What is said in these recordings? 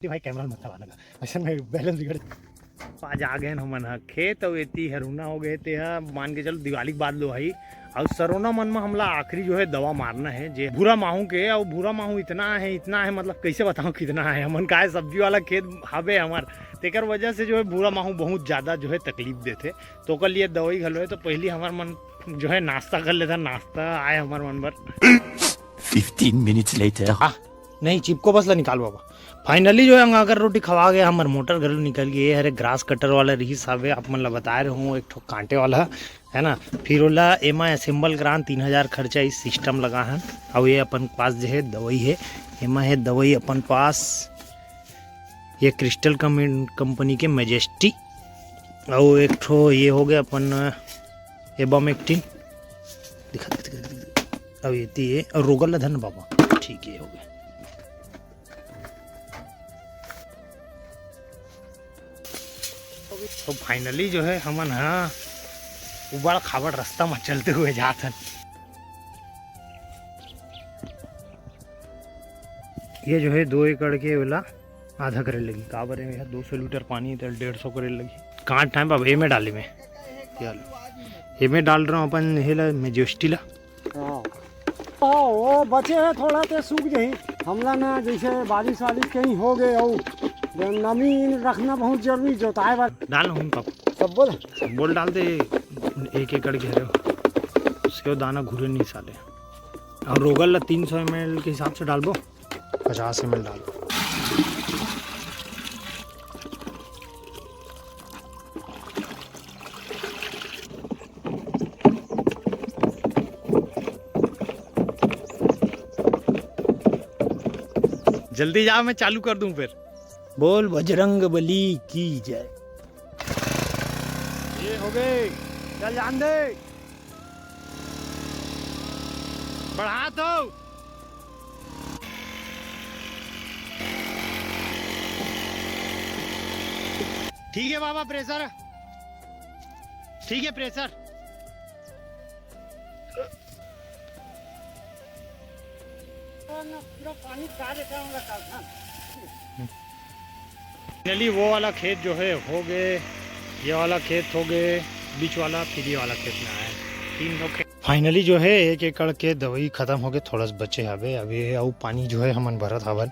भाई कैमरा मत लगा ऐसा में बैलेंस बिगड़। आज आ गए हमन ह खेत अउ एती हरूना हो गए ते मान के चलो दिवाली के बाद लो भाई और सरोना मन में हमला आखिरी जो है दवा मारना है जे भूरा माहू के। और भूरा माहू इतना है मतलब कैसे बताऊं कितना है। हमन का सब्जी वाला खेत हवे हमार तेकर वजह से जो है भूरा माहू बहुत ज़्यादा जो है तकलीफ देते तो ओकर लिए दवाई घलो है। तो पहले हमार मन जो है नाश्ता कर लेता। नाश्ता आए हमार मन पर 15 minutes later. नहीं चिपको बस ला निकाल बाबा। फाइनली जो है अगर रोटी खवा गया हमार मोटर घरों निकल गई है। ग्रास कटर वाला रही साहब आप मन ला बता रहे हूँ एक ठो कांटे वाला है ना। फिर ओला एमा असेंबल करान 3000 खर्चा इस सिस्टम लगा है। और ये अपन पास जो है दवाई है एमा है दवाई अपन पास ये क्रिस्टल कंपनी के मैजेस्टी। और एक ठो ये हो गया अपन एबामेक्टिन दिखा अब ये और रोगल धन बाबा ठीक है हो गया। तो फाइनली जो है हमन उबड़ खाबड़ रास्ता में चलते हुए जात हन। ये जो है 2 एकड़ के वाला आधा करे लगी काबर है 200 लीटर पानी तो 150 करे लगी। कहाँ टाइम अब एमे डाली में एमे डाल रहा हूँ अपन हेला मेजेस्टी ला। वो बचे है थोड़ा तो सूख जाए हमला ना जैसे बारिश वारिश कहीं हो गए और नमी रखना बहुत जरूरी जोताए बार डाल हूँ कब सब बोल डाल दे 1 एकड़ घेरे उसके दाना घुरे नहीं साले। और रोगल ला 300 ml के हिसाब से डालबो 50 ml डालो। जल्दी जाओ मैं चालू कर दूं फिर। बोल बजरंग बली की जय। ये हो गए चल जान दे बढ़ा तो ठीक है बाबा प्रेशर ठीक है प्रेशर। पानी फाइनली वो वाला खेत जो है हो गए ये वाला खेत हो गए बीच वाला फिर ये वाला खेत में आया 3 खेत। फाइनली जो है 1 एकड़ के दवाई खत्म हो गए थोड़ा सा बचे हवे अभी और पानी जो है हमन भरत हवन।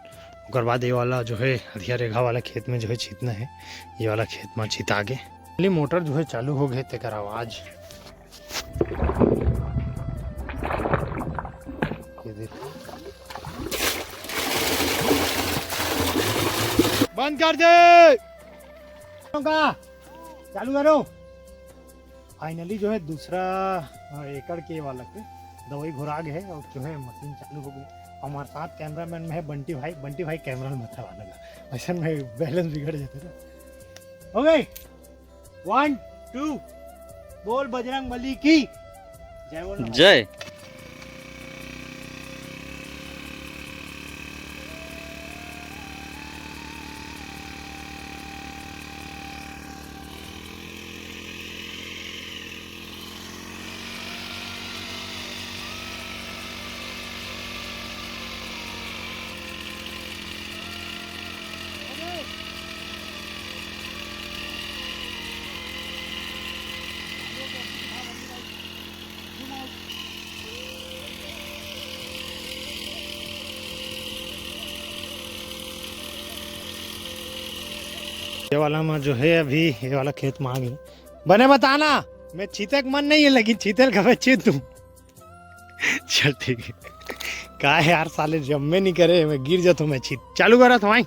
उसके बाद ये वाला जो है अधिया रेखा वाला खेत में जो है छीतना है ये वाला खेत में छिता गए। मोटर जो है चालू हो गए तेकर आवाज बंद कर दे चालू करो। फाइनली जो है दूसरा एकड़ के वाला के दवाई घुरा गए और जो है मशीन चालू हो गई। हमारे साथ कैमरामैन में है बंटी भाई कैमरा में मत लगा ऐसा में बैलेंस बिगड़ जाते ना। हो गई 1 2 बोल बजरंग बली की जय। बोल जय। ये वाला में जो है अभी ये वाला खेत में आ गई बने बताना मैं चीते का मन नहीं है लेकिन चीते का चीत दूं। चल ठीक है का है यार साले जब मैं नहीं करे मैं गिर जाता हूँ मैं चीत चालू करा था।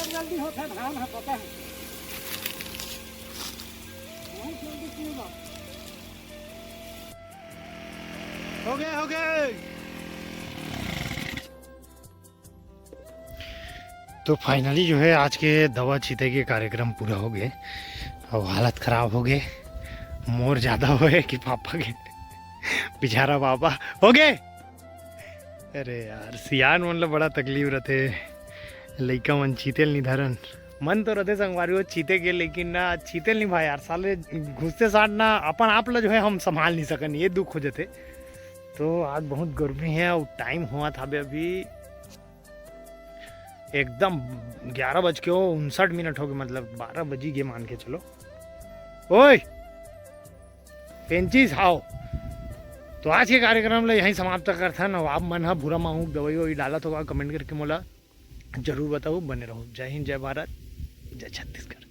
जल्दी होता है धान है पता है बहुत जल्दी क्यों ना हो गए तो फाइनली जो है आज के दवा छीते के कार्यक्रम पूरा हो गए। अब हालत खराब हो गए मोर ज़्यादा हुए कि पापा के बेचारा पापा हो गए। अरे यार सियान मतलब बड़ा तकलीफ रहते, लइका मन चीतेल नहीं धरन, मन तो रहते संगवारी हो चीते के, लेकिन ना चीतेल नहीं भाई यार, साले घुसते साथ ना अपन आप ला जो है हम संभाल नहीं सकन, ये दुख हो जाते। तो आज बहुत गर्मी है और टाइम हुआ था अभी एकदम 11:59 हो गए, मतलब 12 बजी गए मान के चलो। ओए पेंचिस आओ। तो आज के कार्यक्रम ला यहीं समाप्त करथन। आप मन हा बुरा माहू दवाई वही डाला तो कमेंट करके मोला जरूर बताओ। बने रहो। जय हिंद, जय भारत, जय छत्तीसगढ़।